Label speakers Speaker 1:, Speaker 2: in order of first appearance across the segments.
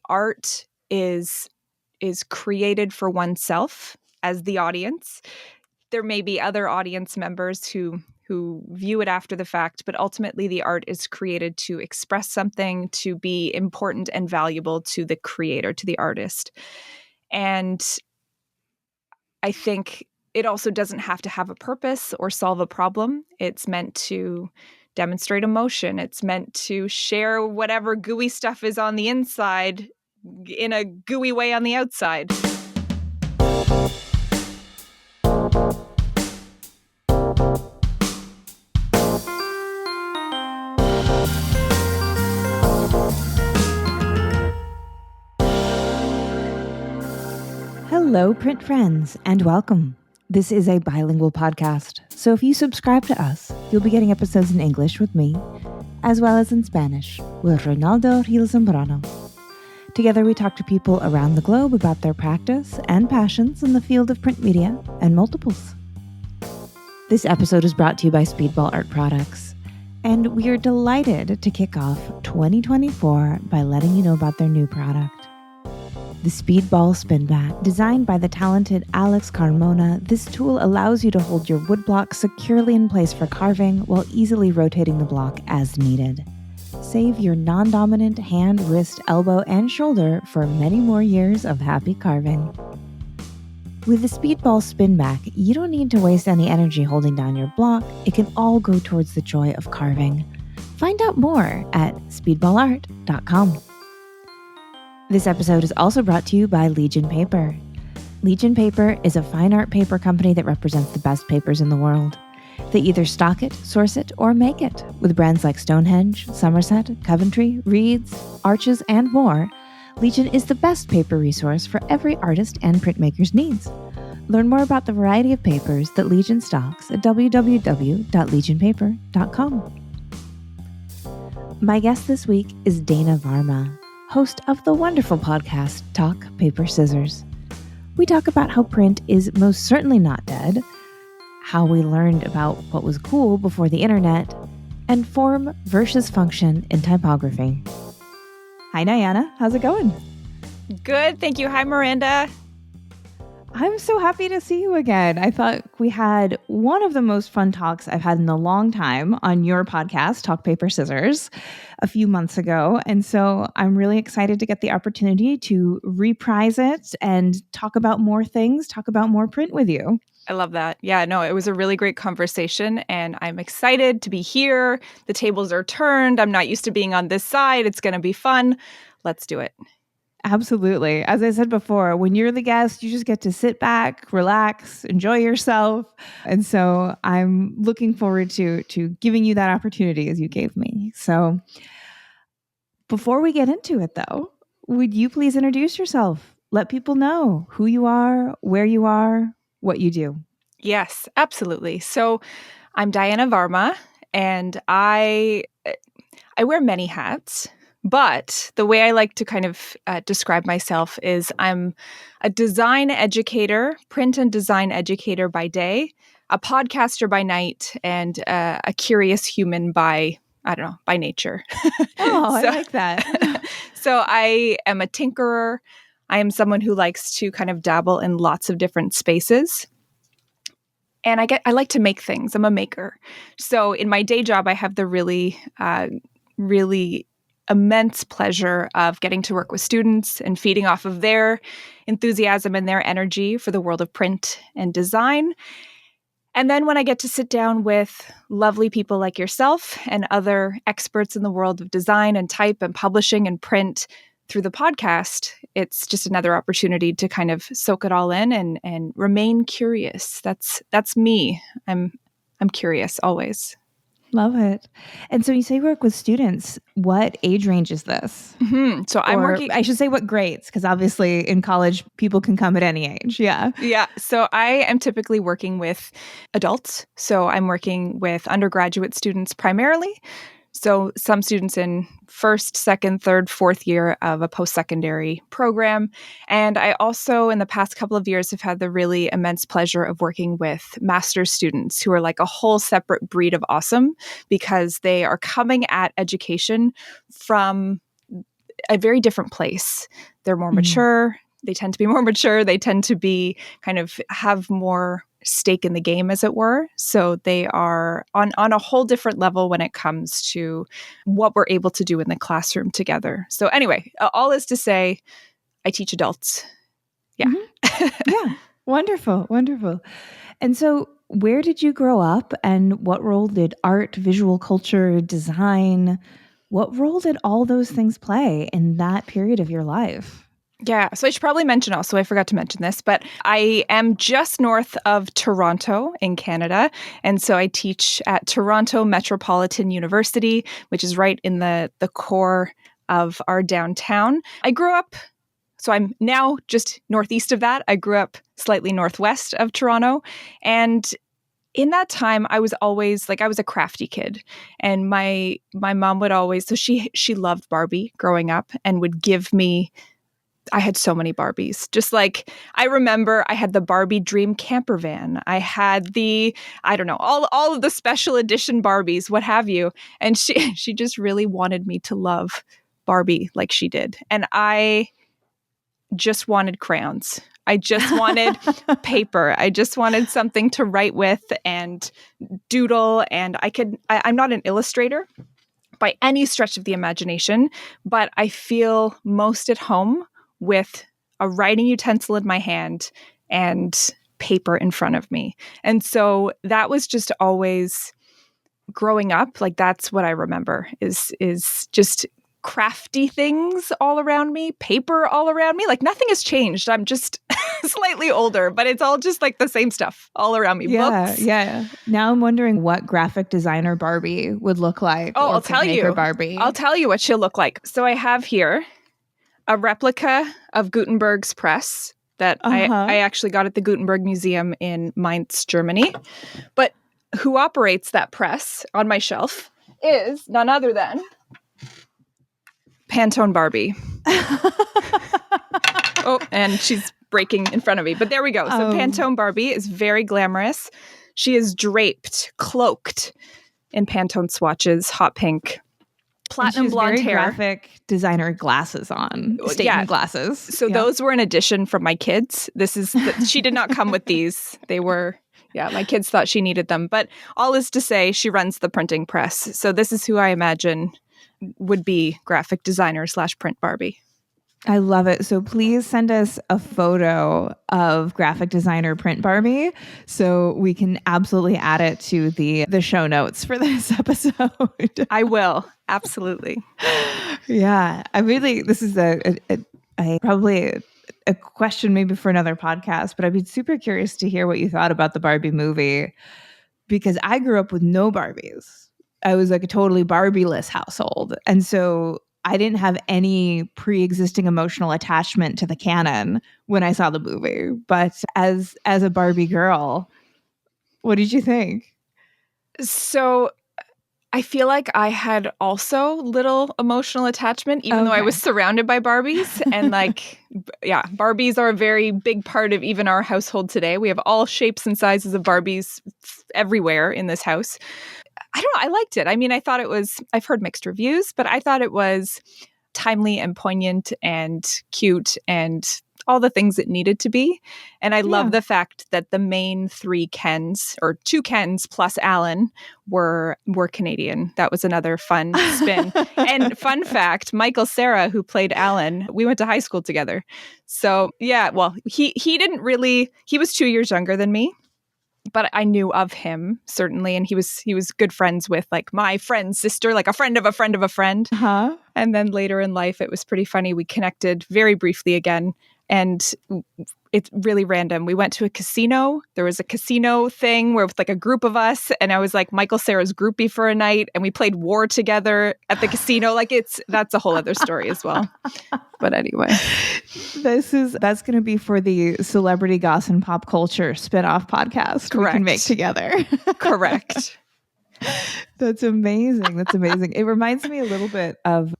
Speaker 1: art is created for oneself as the audience. There may be other audience members who view it after the fact, but ultimately the art is created to express something, to be important and valuable to the creator, to the artist. And I think it also doesn't have to have a purpose or solve a problem. It's meant to demonstrate emotion. It's meant to share whatever gooey stuff is on the inside in a gooey way on the outside.
Speaker 2: Hello, print friends, and welcome. This is a bilingual podcast, so if you subscribe to us, you'll be getting episodes in English with me, as well as in Spanish with Reynaldo Gil Zambrano. Together, we talk to people around the globe about their practice and passions in the field of print media and multiples. This episode is brought to you by Speedball Art Products, and we are delighted to kick off 2024 by letting you know about their new product. The Speedball Spinback, designed by the talented Alex Carmona, this tool allows you to hold your woodblock securely in place for carving while easily rotating the block as needed. Save your non-dominant hand, wrist, elbow, and shoulder for many more years of happy carving. With the Speedball Spinback, you don't need to waste any energy holding down your block. It can all go towards the joy of carving. Find out more at speedballart.com. This episode is also brought to you by Legion Paper. Legion Paper is a fine art paper company that represents the best papers in the world. They either stock it, source it, or make it. With brands like Stonehenge, Somerset, Coventry, Reeds, Arches, and more, Legion is the best paper resource for every artist and printmaker's needs. Learn more about the variety of papers that Legion stocks at www.legionpaper.com. My guest this week is Diana Varma, host of the wonderful podcast Talk Paper Scissors. We talk about how print is most certainly not dead, how we learned about what was cool before the internet, and form versus function in typography. Hi, Diana. How's it going?
Speaker 1: Good. Thank you. Hi, Miranda.
Speaker 2: I'm so happy to see you again. I thought we had one of the most fun talks I've had in a long time on your podcast, Talk Paper Scissors, a few months ago. And so I'm really excited to get the opportunity to reprise it and talk about more things, talk about more print with you.
Speaker 1: I love that. Yeah, no, it was a really great conversation and I'm excited to be here. The tables are turned. I'm not used to being on this side. It's going to be fun. Let's do it.
Speaker 2: Absolutely. As I said before, when you're the guest, you just get to sit back, relax, enjoy yourself. And so I'm looking forward to giving you that opportunity as you gave me. So before we get into it, though, would you please introduce yourself? Let people know who you are, where you are, what you do.
Speaker 1: Yes, absolutely. So I'm Diana Varma and I wear many hats. But the way I like to kind of describe myself is I'm a design educator, print and design educator by day, a podcaster by night, and a curious human by nature.
Speaker 2: Oh, I like that.
Speaker 1: So I am a tinkerer. I am someone who likes to kind of dabble in lots of different spaces. And I like to make things. I'm a maker. So in my day job, I have the really immense pleasure of getting to work with students and feeding off of their enthusiasm and their energy for the world of print and design. And then when I get to sit down with lovely people like yourself and other experts in the world of design and type and publishing and print through the podcast, it's just another opportunity to kind of soak it all in and remain curious. That's me. I'm curious always.
Speaker 2: Love it. And so you say you work with students. What age range is this?
Speaker 1: Mm-hmm. So I'm working...
Speaker 2: I should say what grades, because obviously in college, people can come at any age. Yeah.
Speaker 1: Yeah. So I am typically working with adults. So I'm working with undergraduate students primarily. So some students in first, second, third, fourth year of a post-secondary program. And I also, in the past couple of years, have had the really immense pleasure of working with master's students who are like a whole separate breed of awesome because they are coming at education from a very different place. They're more mature. They tend to be more mature. They tend to be kind of have more stake in the game, as it were. So they are on a whole different level when it comes to what we're able to do in the classroom together. So anyway, all is to say, I teach adults. Yeah.
Speaker 2: Yeah. Wonderful. Wonderful. And so where did you grow up, and what role did art, visual culture, design, what role did all those things play in that period of your life?
Speaker 1: Yeah, so I should probably mention also, I forgot to mention this, but I am just north of Toronto in Canada. And so I teach at Toronto Metropolitan University, which is right in the core of our downtown. I grew up, so I'm now just northeast of that. I grew up slightly northwest of Toronto. And in that time, I was always like, I was a crafty kid. And my mom would always, so she loved Barbie growing up and would give me, I had so many Barbies. Just like, I remember I had the Barbie dream camper van. I had the, I don't know, all of the special edition Barbies, what have you. And she just really wanted me to love Barbie like she did. And I just wanted crayons. I just wanted paper. I just wanted something to write with and doodle. And I'm not an illustrator by any stretch of the imagination, but I feel most at home with a writing utensil in my hand and paper in front of me. And so that was just always growing up, like that's what I remember is just crafty things all around me, paper all around me. Like nothing has changed. I'm just slightly older, but it's all just like the same stuff all around me.
Speaker 2: Yeah,
Speaker 1: Books.
Speaker 2: yeah. Now I'm wondering what graphic designer Barbie would look like.
Speaker 1: Oh,
Speaker 2: or
Speaker 1: I'll tell you.
Speaker 2: Barbie.
Speaker 1: I'll tell you what she'll look like. So I have here a replica of Gutenberg's press that I actually got at the Gutenberg Museum in Mainz, Germany. But who operates that press on my shelf is none other than Pantone Barbie. Oh, and she's breaking in front of me. But there we go. So Pantone Barbie is very glamorous. She is draped, cloaked in Pantone swatches, hot pink, platinum blonde
Speaker 2: very
Speaker 1: hair.
Speaker 2: Graphic designer glasses on, statement glasses.
Speaker 1: So those were an addition from my kids. She did not come with these. They were, my kids thought she needed them. But all is to say, she runs the printing press. So this is who I imagine would be graphic designer / print Barbie.
Speaker 2: I love it. So please send us a photo of graphic designer print Barbie so we can absolutely add it to the show notes for this episode.
Speaker 1: I will. Absolutely.
Speaker 2: Yeah. This is probably a question maybe for another podcast, but I'd be super curious to hear what you thought about the Barbie movie, because I grew up with no Barbies. I was like a totally Barbie-less household. And so I didn't have any pre-existing emotional attachment to the canon when I saw the movie. But as a Barbie girl, what did you think?
Speaker 1: So I feel like I had also little emotional attachment, even though I was surrounded by Barbies. And Barbies are a very big part of even our household today. We have all shapes and sizes of Barbies everywhere in this house. I don't know. I liked it. I mean, I thought it was, I've heard mixed reviews, but I thought it was timely and poignant and cute and all the things it needed to be. And I love the fact that the main three Kens, or two Kens plus Alan, were Canadian. That was another fun spin. And fun fact, Michael Cera, who played Alan, we went to high school together. So he didn't really, he was 2 years younger than me. But I knew of him, certainly, and he was good friends with like my friend's sister, like a friend of a friend of a friend.
Speaker 2: Uh-huh.
Speaker 1: And then later in life, it was pretty funny. We connected very briefly again, and it's really random. We went to a casino. There was a casino thing where with like a group of us, and I was like Michael Cera's groupie for a night, and we played War together at the casino. Like that's a whole other story as well. But anyway,
Speaker 2: that's going to be for the Celebrity Goss and Pop Culture spinoff podcast.
Speaker 1: Correct.
Speaker 2: We can make together.
Speaker 1: Correct.
Speaker 2: That's amazing. That's amazing. It reminds me a little bit of,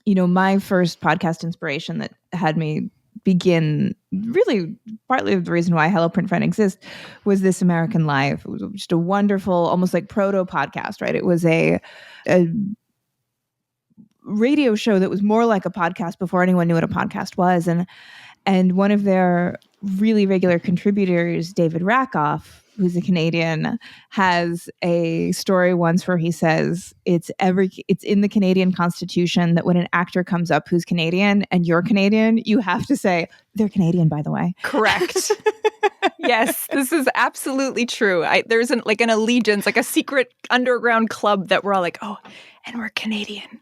Speaker 2: my first podcast inspiration that had me begin, really partly the reason why Hello Print Friend exists, was This American Life. It was just a wonderful, almost like proto podcast, right? It was a radio show that was more like a podcast before anyone knew what a podcast was. And one of their really regular contributors, David Rakoff, who's a Canadian, has a story once where he says it's in the Canadian Constitution that when an actor comes up who's Canadian and you're Canadian, you have to say, they're Canadian, by the way.
Speaker 1: Correct. Yes, this is absolutely true. There's an allegiance, like a secret underground club that we're all like, oh, and we're Canadian.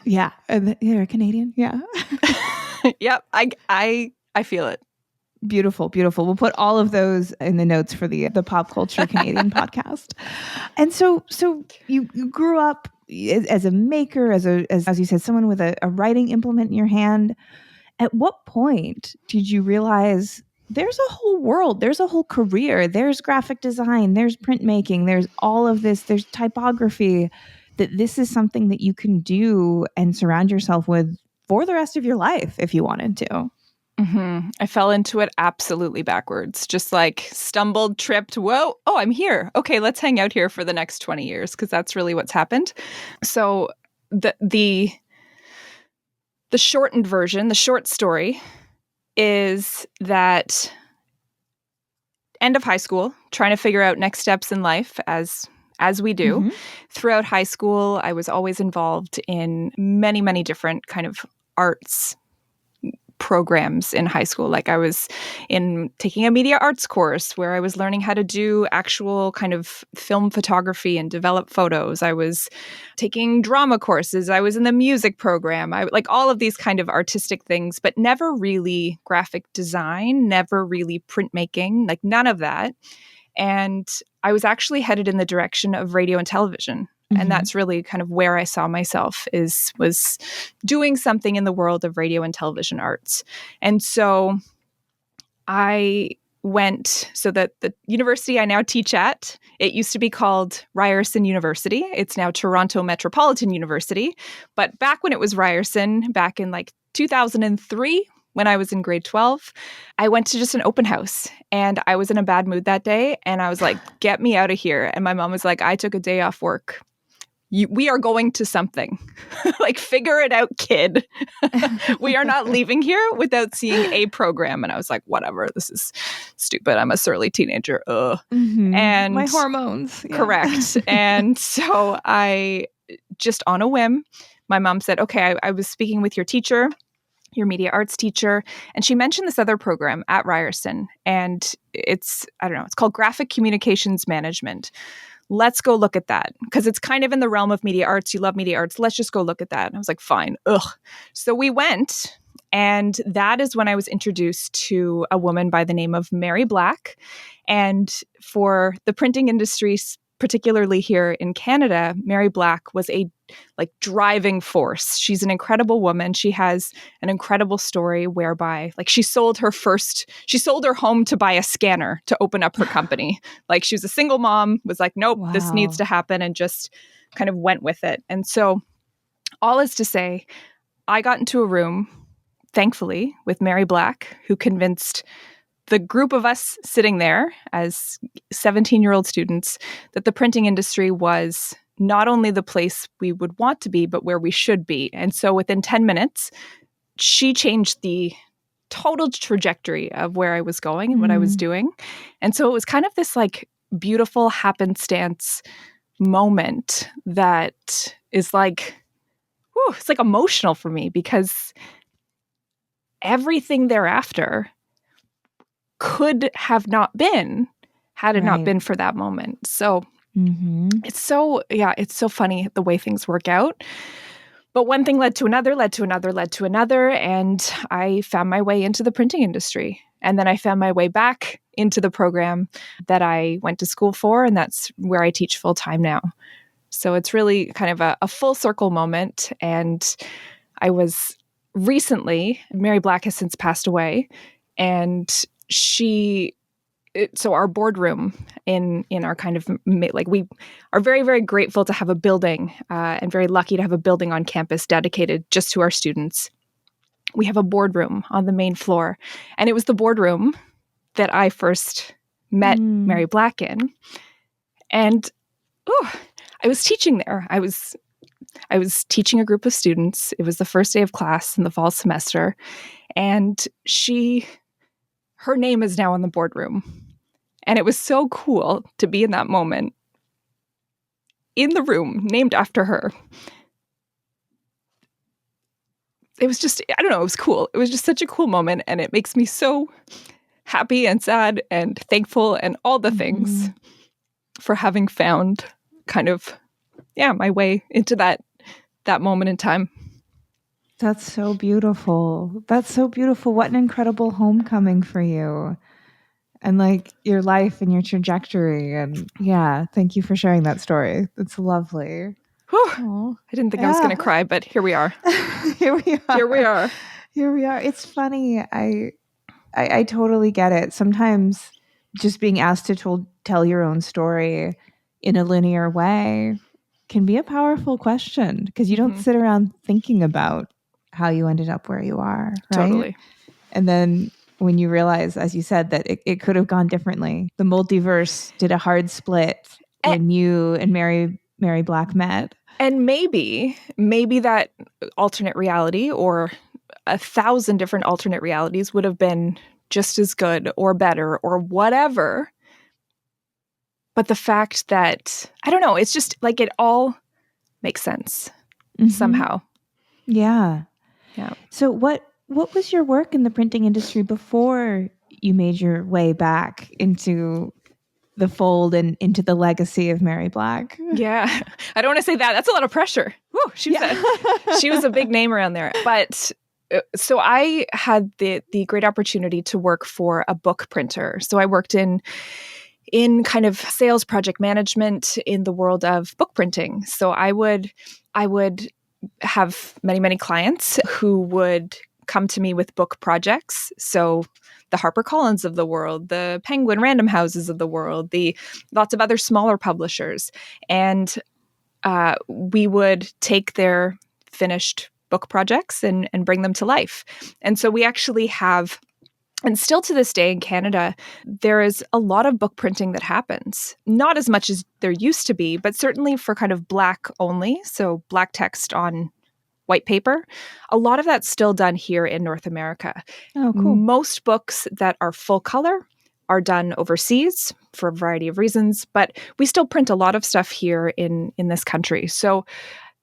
Speaker 2: Yeah, they're Canadian. Yeah.
Speaker 1: Yep, I feel it.
Speaker 2: Beautiful, beautiful. We'll put all of those in the notes for the Pop Culture Canadian podcast. And so you grew up as a maker, as you said, someone with a writing implement in your hand. At what point did you realize there's a whole world, there's a whole career, there's graphic design, there's printmaking, there's all of this, there's typography, that this is something that you can do and surround yourself with for the rest of your life if you wanted to?
Speaker 1: Mm-hmm. I fell into it absolutely backwards, just like stumbled, tripped. Whoa, oh, I'm here. Okay, let's hang out here for the next 20 years because that's really what's happened. So the shortened version, the short story, is that end of high school, trying to figure out next steps in life as we do.
Speaker 2: Mm-hmm. Throughout
Speaker 1: High school, I was always involved in many, many different kind of arts programs in high school. Like I was taking a media arts course where I was learning how to do actual kind of film photography and develop photos. I was taking drama courses. I was in the music program. I like all of these kind of artistic things, but never really graphic design, never really printmaking, like none of that. And I was actually headed in the direction of radio and television. And that's really kind of where I saw myself was doing something in the world of radio and television arts. And so I went, so that the university I now teach at, it used to be called Ryerson University. It's now Toronto Metropolitan University. But back when it was Ryerson, back in like 2003, when I was in grade 12, I went to just an open house and I was in a bad mood that day. And I was like, get me out of here. And my mom was like, I took a day off work. We are going to something. Like, figure it out, kid. We are not leaving here without seeing a program. And I was like, whatever, this is stupid. I'm a surly teenager. Ugh.
Speaker 2: Mm-hmm.
Speaker 1: And
Speaker 2: my hormones. Yeah.
Speaker 1: Correct. And so I just on a whim, my mom said, okay, I was speaking with your teacher, your media arts teacher, and she mentioned this other program at Ryerson. And it's called Graphic Communications Management. Let's go look at that because it's kind of in the realm of media arts. You love media arts. Let's just go look at that. And I was like, fine. Ugh. So we went, and that is when I was introduced to a woman by the name of Mary Black. And for the printing industry, particularly here in Canada, Mary Black was a driving force. She's an incredible woman. She has an incredible story whereby she sold her home to buy a scanner to open up her company. Like, she was a single mom, was like, nope,
Speaker 2: Wow.
Speaker 1: This needs to happen, and just kind of went with it. And so all is to say, I got into a room, thankfully, with Mary Black, who convinced the group of us sitting there as 17-year-old students that the printing industry was not only the place we would want to be, but where we should be. And so within 10 minutes, she changed the total trajectory of where I was going and what I was doing. And so it was kind of this beautiful happenstance moment that is it's emotional for me, because everything thereafter could have not been had it not been for that moment. So it's so funny the way things work out. But one thing led to another, and I found my way into the printing industry. And then I found my way back into the program that I went to school for, and that's where I teach full time now. So it's really kind of a full circle moment. And I was recently, Mary Black has since passed away, and so our boardroom in our kind of, we are very, very grateful to have a building and very lucky to have a building on campus dedicated just to our students. We have a boardroom on the main floor, and it was the boardroom that I first met Mary Black in. And I was teaching there. I was I was teaching a group of students. It was the first day of class in the fall semester. And her name is now in the boardroom. And it was so cool to be in that moment in the room named after her. It was just, I don't know, it was cool. It was just such a cool moment. And it makes me so happy and sad and thankful and all the things for having found kind of, my way into that moment in time.
Speaker 2: That's so beautiful. That's so beautiful. What an incredible homecoming for you. And like your life and your trajectory. And yeah, thank you for sharing that story. It's lovely.
Speaker 1: I didn't think I was going to cry, but here we are.
Speaker 2: Here we are.
Speaker 1: Here we are.
Speaker 2: Here we are. It's funny. I totally get it. Sometimes just being asked to tell your own story in a linear way can be a powerful question because you don't sit around thinking about how you ended up where you are, right?
Speaker 1: Totally.
Speaker 2: And then when you realize, as you said, that it could have gone differently. The multiverse did a hard split when you and Mary Black met.
Speaker 1: And maybe that alternate reality or 1,000 different alternate realities would have been just as good or better or whatever. But the fact that, I don't know, it's just like it all makes sense somehow.
Speaker 2: Yeah.
Speaker 1: Yeah.
Speaker 2: So what was your work in the printing industry before you made your way back into the fold and into the legacy of Mary Black?
Speaker 1: Yeah. I don't want to say that. That's a lot of pressure. Woo, she was a big name around there. But so I had the great opportunity to work for a book printer. So I worked in kind of sales project management in the world of book printing. So I would have many, many clients who would come to me with book projects. So the HarperCollins of the world, the Penguin Random Houses of the world, the lots of other smaller publishers. And we would take their finished book projects and bring them to life. And so we actually have, and still to this day in Canada, there is a lot of book printing that happens. Not as much as there used to be, but certainly for kind of Black only, so Black text on white paper. A lot of that's still done here in North America.
Speaker 2: Oh, cool.
Speaker 1: Most books that are full color are done overseas for a variety of reasons, but we still print a lot of stuff here in this country. So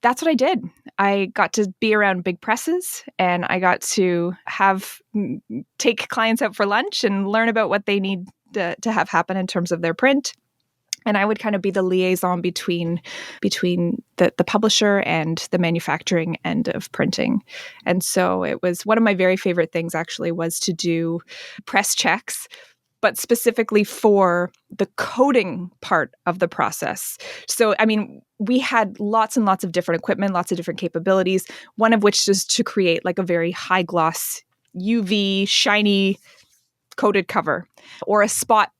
Speaker 1: that's what I did. I got to be around big presses and I got to take clients out for lunch and learn about what they need to have happen in terms of their print. And I would kind of be the liaison between the publisher and the manufacturing end of printing. And so it was one of my very favorite things actually was to do press checks, but specifically for the coding part of the process. So, I mean, we had lots and lots of different equipment, lots of different capabilities, one of which is to create like a very high gloss, UV, shiny coated cover or a spot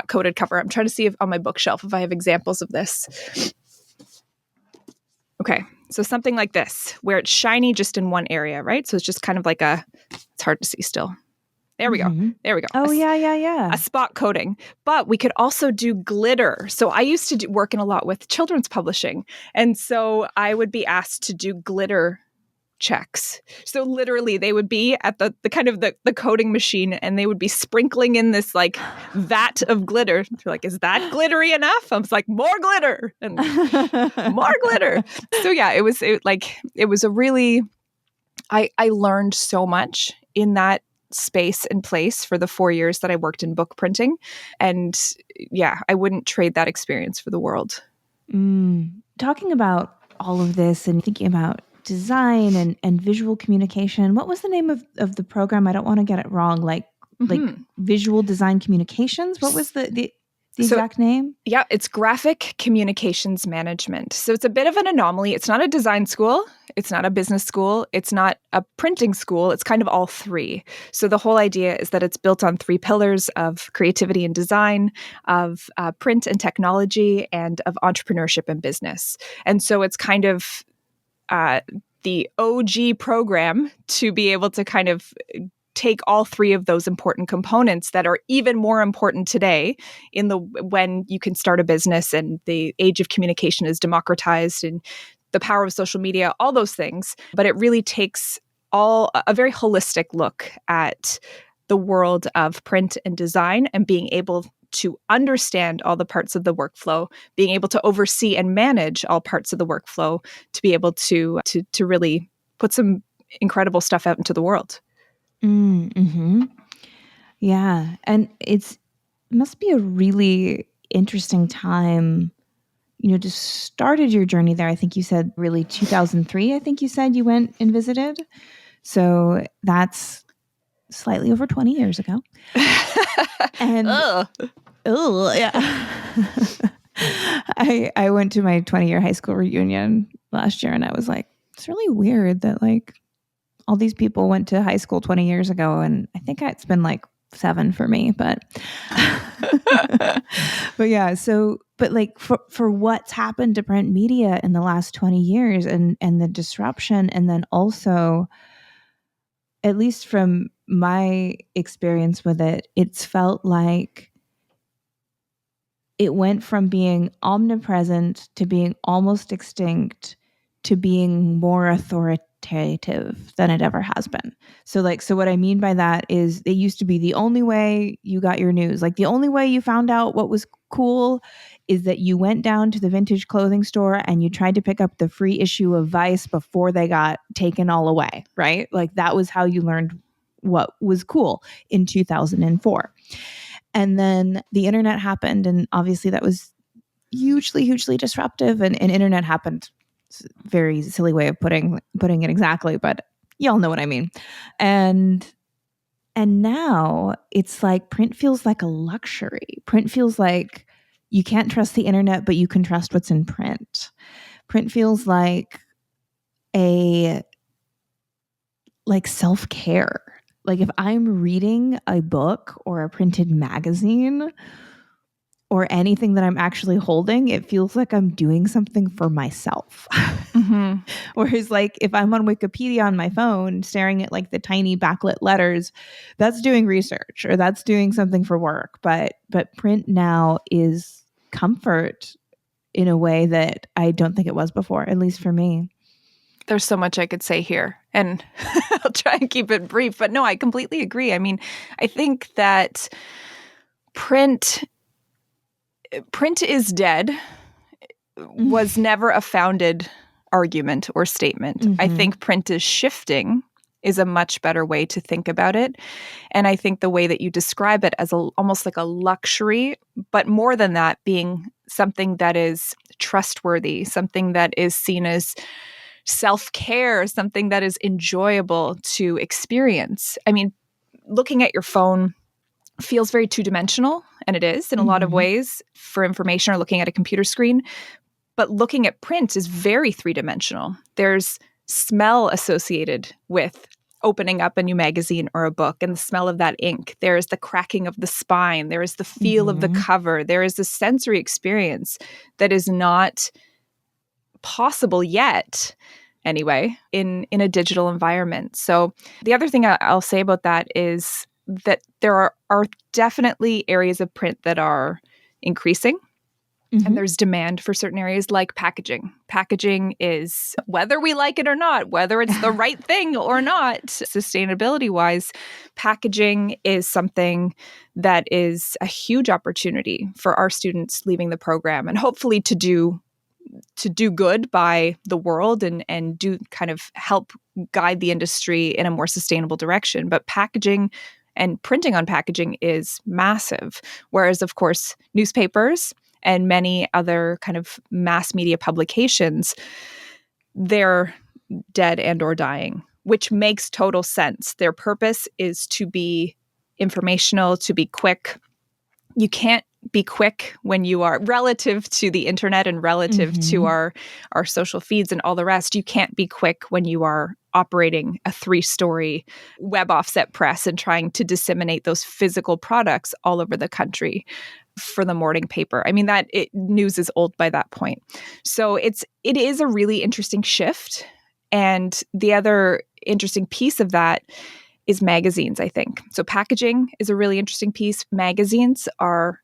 Speaker 1: coated cover. I'm trying to see if on my bookshelf if I have examples of this. Okay, so something like this, where it's shiny just in one area, right? So it's just kind of like it's hard to see still. There we go. There we go.
Speaker 2: Oh, yeah.
Speaker 1: A spot coating. But we could also do glitter. So I used to work in a lot with children's publishing. And so I would be asked to do glitter checks. So literally they would be at the kind of the coating machine and they would be sprinkling in this like vat of glitter. They're like, is that glittery enough? I was like, more glitter and more glitter. So yeah, it was a really, I learned so much in that space and place for the 4 years that I worked in book printing. And yeah, I wouldn't trade that experience for the world.
Speaker 2: Talking about all of this and thinking about design and visual communication, what was the name of the program? I don't want to get it wrong. Like visual design communications? What was the exact name?
Speaker 1: Yeah, it's graphic communications management. So it's a bit of an anomaly. It's not a design school. It's not a business school. It's not a printing school. It's kind of all three. So the whole idea is that it's built on three pillars of creativity and design, of print and technology, and of entrepreneurship and business. And so it's kind of the OG program to be able to kind of take all three of those important components that are even more important today when you can start a business and the age of communication is democratized and the power of social media, all those things. But it really takes a very holistic look at the world of print and design, and being able to understand all the parts of the workflow, being able to oversee and manage all parts of the workflow, to be able to really put some incredible stuff out into the world.
Speaker 2: Mm-hmm. Yeah. And it must be a really interesting time, just started your journey there. I think you said really 2003, I think you said you went and visited. So that's slightly over 20 years ago. And oh, yeah. I went to my 20-year high school reunion last year, and I was like, it's really weird that like all these people went to high school 20 years ago, and I think it's been like 7 for me, but but yeah, but like for what's happened to print media in the last 20 years, and the disruption, and then also, at least from my experience with it, it's felt like it went from being omnipresent to being almost extinct to being more authoritative than it ever has been. So what I mean by that is, it used to be the only way you got your news. Like the only way you found out what was cool is that you went down to the vintage clothing store and you tried to pick up the free issue of Vice before they got taken all away, right? Like that was how you learned what was cool in 2004. And then the internet happened, and obviously that was hugely, hugely disruptive. And internet happened. It's a very silly way of putting it exactly, but y'all know what I mean. And now it's like print feels like a luxury. Print feels like you can't trust the internet, but you can trust what's in print. Print feels like self-care. Like if I'm reading a book or a printed magazine or anything that I'm actually holding, it feels like I'm doing something for myself. Mm-hmm. Whereas like if I'm on Wikipedia on my phone staring at like the tiny backlit letters, that's doing research or that's doing something for work. But print now is comfort in a way that I don't think it was before, at least for me.
Speaker 1: There's so much I could say here, and I'll try and keep it brief. But no, I completely agree. I mean, I think that print is dead was never a founded argument or statement. Mm-hmm. I think print is shifting is a much better way to think about it. And I think the way that you describe it as almost like a luxury, but more than that, being something that is trustworthy, something that is seen as self-care, something that is enjoyable to experience. I mean, looking at your phone feels very two-dimensional, and it is in a lot of ways for information, or looking at a computer screen. But looking at print is very three-dimensional. There's smell associated with opening up a new magazine or a book, and the smell of that ink. There is the cracking of the spine. There is the feel of the cover. There is a sensory experience that is not possible yet, anyway, in a digital environment. So the other thing I'll say about that is that there are definitely areas of print that are increasing. And there's demand for certain areas like packaging. Packaging is, whether we like it or not, whether it's the right thing or not, sustainability-wise, packaging is something that is a huge opportunity for our students leaving the program, and hopefully to do good by the world and do kind of help guide the industry in a more sustainable direction. But packaging and printing on packaging is massive. Whereas, of course, newspapers and many other kind of mass media publications, they're dead and or dying, which makes total sense. Their purpose is to be informational, to be quick. You can't be quick when you are, relative to the internet and relative to our social feeds and all the rest, you can't be quick when you are operating a 3-story web offset press and trying to disseminate those physical products all over the country for the morning paper. I mean, news is old by that point. So it is a really interesting shift. And the other interesting piece of that is magazines, I think. So packaging is a really interesting piece. Magazines are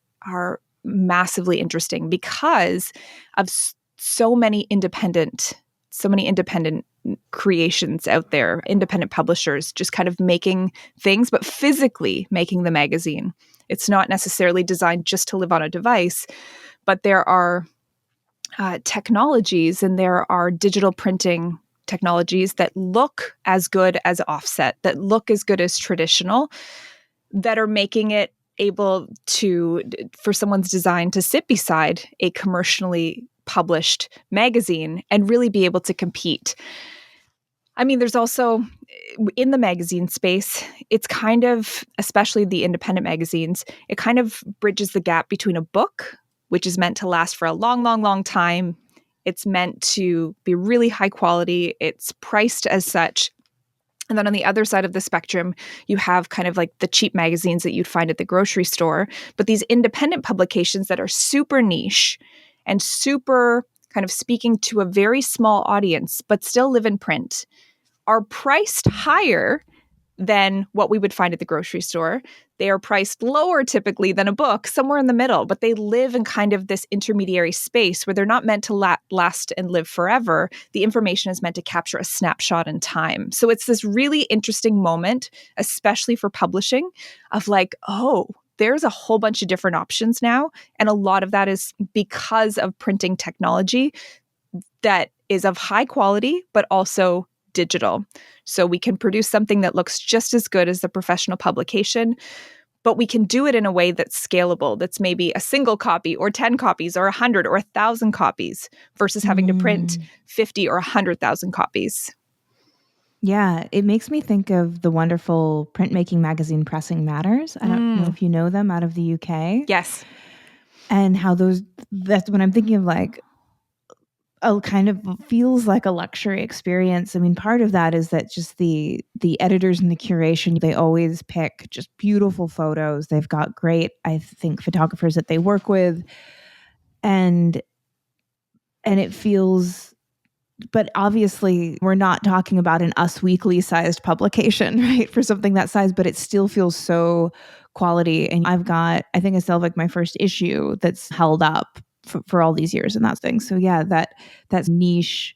Speaker 1: massively interesting because of so many independent so many independent creations out there, independent publishers just kind of making things, but physically making the magazine. It's not necessarily designed just to live on a device, but there are technologies and there are digital printing technologies that look as good as offset, that look as good as traditional, that are making it able to, for someone's design to sit beside a commercially published magazine and really be able to compete. I mean, there's also in the magazine space, it's kind of, especially the independent magazines, it kind of bridges the gap between a book, which is meant to last for a long, long, long time. It's meant to be really high quality. It's priced as such. And then on the other side of the spectrum, you have kind of like the cheap magazines that you'd find at the grocery store, but these independent publications that are super niche and super kind of speaking to a very small audience, but still live in print, are priced higher than what we would find at the grocery store. They are priced lower typically than a book, somewhere in the middle, but they live in kind of this intermediary space where they're not meant to last and live forever. The information is meant to capture a snapshot in time. So it's this really interesting moment, especially for publishing, of like, oh, there's a whole bunch of different options now. And a lot of that is because of printing technology that is of high quality, but also digital. So we can produce something that looks just as good as the professional publication, but we can do it in a way that's scalable, that's maybe a single copy or 10 copies or 100 or 1,000 copies versus having to print 50 or 100,000 copies.
Speaker 2: Yeah, it makes me think of the wonderful printmaking magazine Pressing Matters. I don't know if you know them, out of the UK.
Speaker 1: Yes.
Speaker 2: And how that's when I'm thinking of like, kind of feels like a luxury experience. I mean, part of that is that just the editors and the curation, they always pick just beautiful photos. They've got great, I think, photographers that they work with. And it feels, but obviously we're not talking about an Us Weekly sized publication, right? For something that size, but it still feels so quality. And I think I still have like my first issue that's held up for all these years and that thing. So yeah, that's niche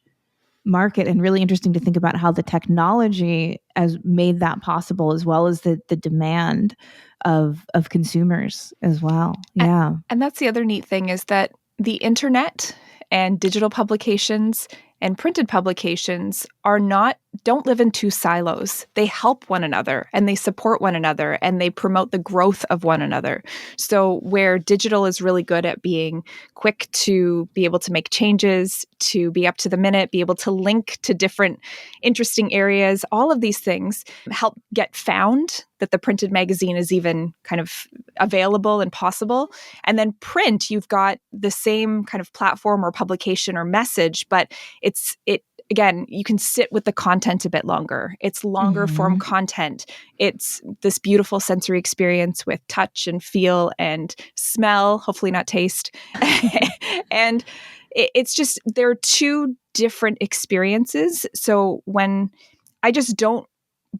Speaker 2: market, and really interesting to think about how the technology has made that possible, as well as the demand of consumers as well. Yeah.
Speaker 1: And that's the other neat thing, is that the internet and digital publications and printed publications don't live in two silos. They help one another and they support one another and they promote the growth of one another. So where digital is really good at being quick to be able to make changes, to be up to the minute, be able to link to different interesting areas, all of these things help get found that the printed magazine is even kind of available and possible. And then print, you've got the same kind of platform or publication or message, but again, you can sit with the content a bit longer. It's longer form content. It's this beautiful sensory experience with touch and feel and smell, hopefully not taste. And it's just, there are two different experiences. So when I just don't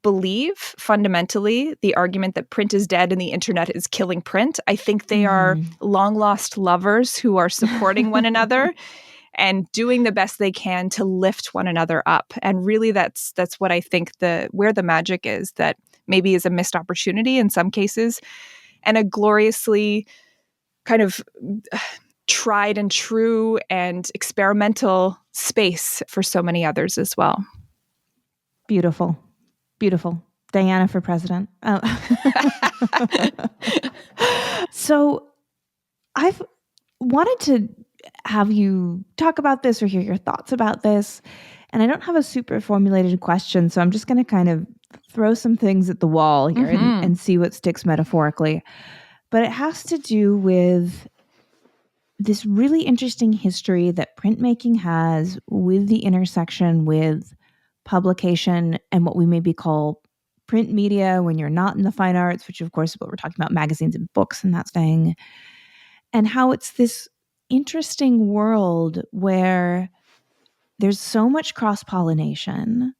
Speaker 1: believe fundamentally the argument that print is dead and the internet is killing print. I think they are long lost lovers who are supporting one another and doing the best they can to lift one another up. And really that's what I think where the magic is, that maybe is a missed opportunity in some cases and a gloriously kind of tried and true and experimental space for so many others as well.
Speaker 2: Beautiful. Beautiful. Diana for president. Oh. So I've wanted to have you talk about this or hear your thoughts about this. And I don't have a super formulated question, so I'm just going to kind of throw some things at the wall here and see what sticks metaphorically. But it has to do with this really interesting history that printmaking has with the intersection with publication and what we maybe call print media when you're not in the fine arts, which of course is what we're talking about, magazines and books and that thing. And how it's this interesting world where there's so much cross-pollination.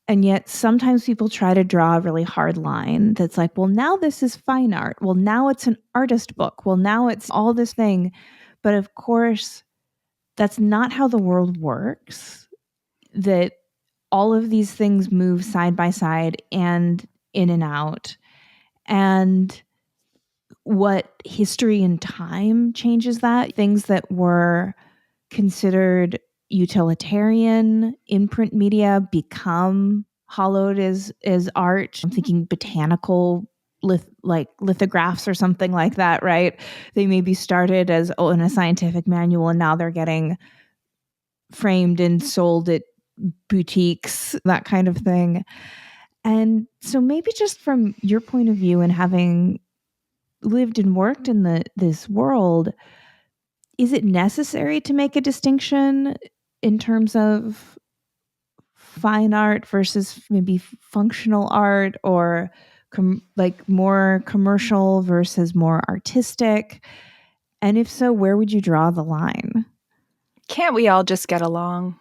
Speaker 2: And yet sometimes people try to draw a really hard line that's like, well, now this is fine art. Well, now it's an artist book. Well, now it's all this thing. But of course, that's not how the world works. that all of these things move side by side and in and out. And what history and time changes that. Things that were considered utilitarian in print media become hollowed as art. I'm thinking botanical lithographs or something like that, right? They maybe started as in a scientific manual and now they're getting framed and sold at boutiques, that kind of thing. And so maybe just from your point of view and having lived and worked in this world, is it necessary to make a distinction in terms of fine art versus maybe functional art, or more commercial versus more artistic? And if so, where would you draw the line?
Speaker 1: Can't we all just get along?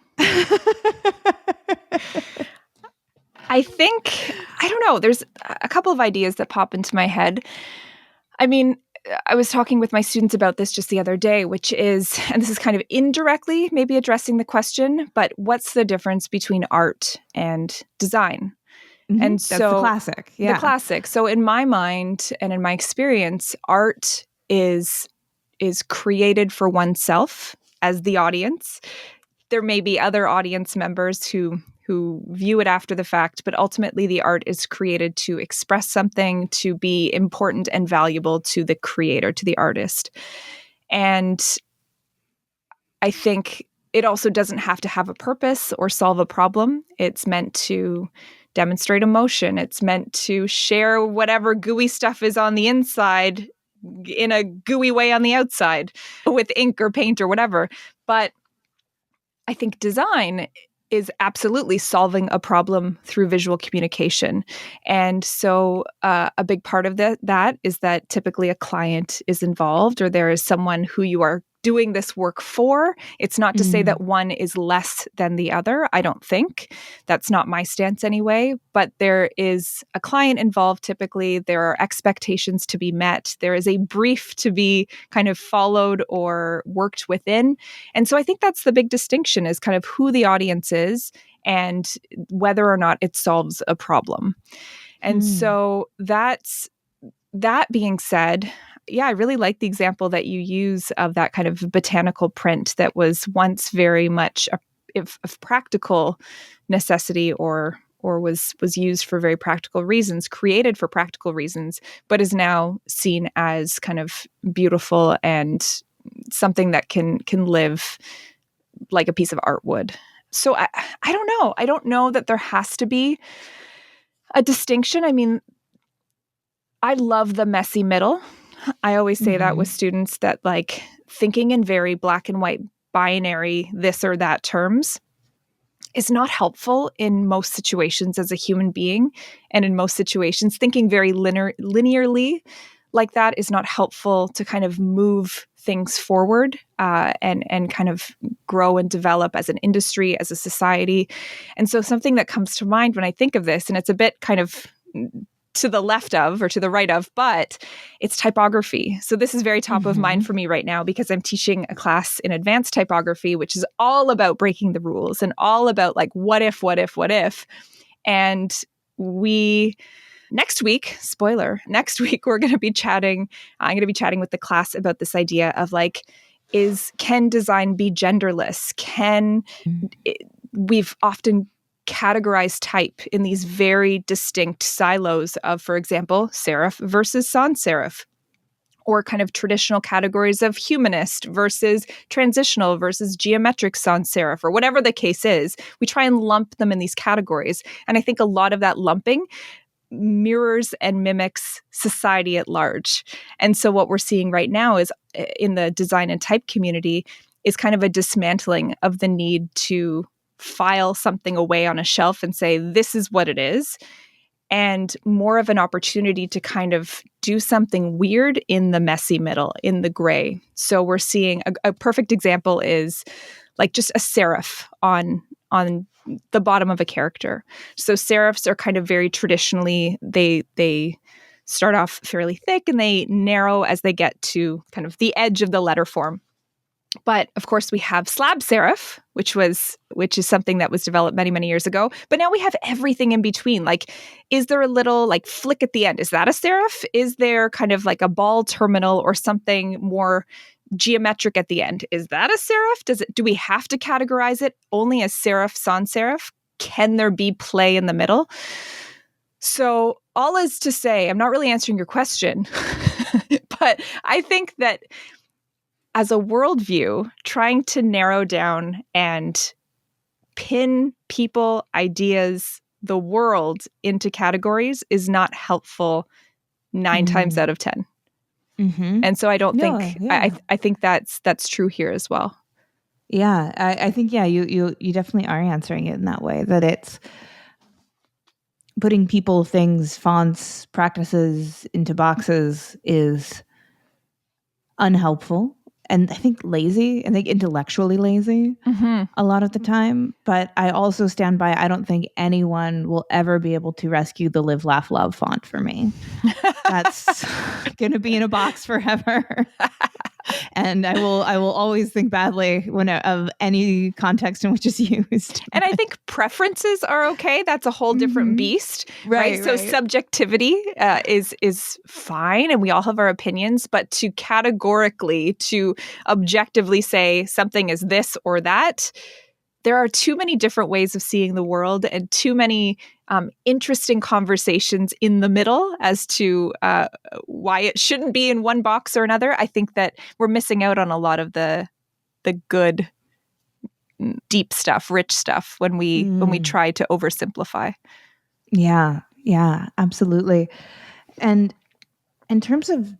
Speaker 1: I think, I don't know, there's a couple of ideas that pop into my head. I mean, I was talking with my students about this just the other day, which is, and this is kind of indirectly maybe addressing the question, but what's the difference between art and design?
Speaker 2: Mm-hmm.
Speaker 1: And
Speaker 2: so that's the classic. Yeah.
Speaker 1: The classic. So in my mind and in my experience, art is created for oneself as the audience. There may be other audience members who view it after the fact, but ultimately the art is created to express something, to be important and valuable to the creator, to the artist. And I think it also doesn't have to have a purpose or solve a problem. It's meant to demonstrate emotion. It's meant to share whatever gooey stuff is on the inside in a gooey way on the outside with ink or paint or whatever. But I think design is absolutely solving a problem through visual communication. And so a big part of that is that typically a client is involved, or there is someone who you are doing this work for. It's not to say that one is less than the other. I don't think. That's not my stance anyway. But there is a client involved typically. There are expectations to be met. There is a brief to be kind of followed or worked within. And so I think that's the big distinction, is kind of who the audience is and whether or not it solves a problem. And so that being said, yeah, I really like the example that you use of that kind of botanical print that was once very much of practical necessity, or was used for very practical reasons, created for practical reasons, but is now seen as kind of beautiful and something that can live like a piece of art would. So I don't know. I don't know that there has to be a distinction. I mean, I love the messy middle. I always say that with students, that like thinking in very black and white binary this or that terms is not helpful in most situations as a human being. And in most situations, thinking very linearly like that is not helpful to kind of move things forward and kind of grow and develop as an industry, as a society. And so something that comes to mind when I think of this, and it's a bit kind of to the left of or to the right of, but it's typography. So this is very top of mind for me right now, because I'm teaching a class in advanced typography, which is all about breaking the rules and all about like, what if? And next week, spoiler, next week, I'm going to be chatting with the class about this idea of like, can design be genderless? We've often categorize type in these very distinct silos of, for example, serif versus sans serif, or kind of traditional categories of humanist versus transitional versus geometric sans serif, or whatever the case is. We try and lump them in these categories. And I think a lot of that lumping mirrors and mimics society at large. And so what we're seeing right now is in the design and type community is kind of a dismantling of the need to file something away on a shelf and say, this is what it is, and more of an opportunity to kind of do something weird in the messy middle, in the gray. So we're seeing a perfect example is like just a serif on the bottom of a character. So serifs are kind of very traditionally, they start off fairly thick and they narrow as they get to kind of the edge of the letter form. But of course, we have slab serif, which is something that was developed many, many years ago. But now we have everything in between. Like, is there a little like flick at the end? Is that a serif? Is there kind of like a ball terminal or something more geometric at the end? Is that a serif? Do we have to categorize it only as serif, sans serif? Can there be play in the middle? So all is to say, I'm not really answering your question, but I think that as a worldview, trying to narrow down and pin people, ideas, the world into categories is not helpful 9 times out of 10.
Speaker 2: Mm-hmm.
Speaker 1: And so I don't
Speaker 2: No,
Speaker 1: think
Speaker 2: yeah.
Speaker 1: I think that's true here as well.
Speaker 2: Yeah, I think you definitely are answering it in that way, that it's putting people, things, fonts, practices into boxes is unhelpful, and I think lazy. I think intellectually lazy a lot of the time. But I also stand by, I don't think anyone will ever be able to rescue the Live, Laugh, Love font for me. That's going to be in a box forever. And I will always think badly of any context in which it's used.
Speaker 1: And I think preferences are okay. That's a whole different beast, right? So subjectivity is fine, and we all have our opinions. But to categorically, to objectively say something is this or that, there are too many different ways of seeing the world, and too many interesting conversations in the middle as to why it shouldn't be in one box or another. I think that we're missing out on a lot of the good, deep stuff, rich stuff when we try to oversimplify.
Speaker 2: Yeah, absolutely. And in terms of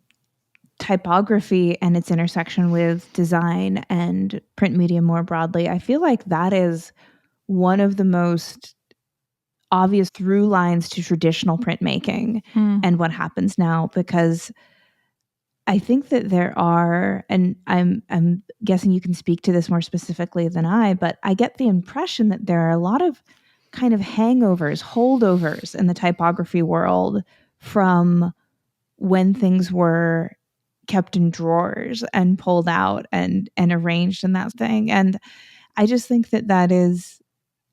Speaker 2: typography and its intersection with design and print media more broadly, I feel like that is one of the most obvious through lines to traditional printmaking and what happens now, because I think that there are, and I'm guessing you can speak to this more specifically than I, but I get the impression that there are a lot of kind of hangovers, holdovers in the typography world from when things were kept in drawers and pulled out and arranged in that thing. And I just think that that is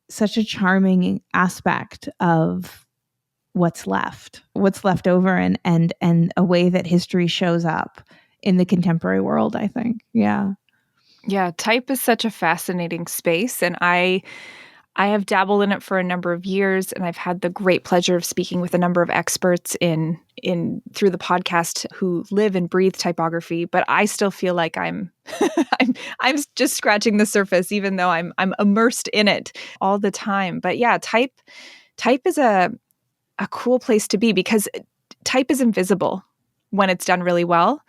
Speaker 2: such a charming aspect of what's left over, and a way that history shows up in the contemporary world, I think. Yeah.
Speaker 1: Type is such a fascinating space, and I have dabbled in it for a number of years, and I've had the great pleasure of speaking with a number of experts in through the podcast who live and breathe typography. But I still feel like I'm I'm just scratching the surface, even though I'm immersed in it all the time. But yeah, type is a cool place to be, because type is invisible when it's done really well,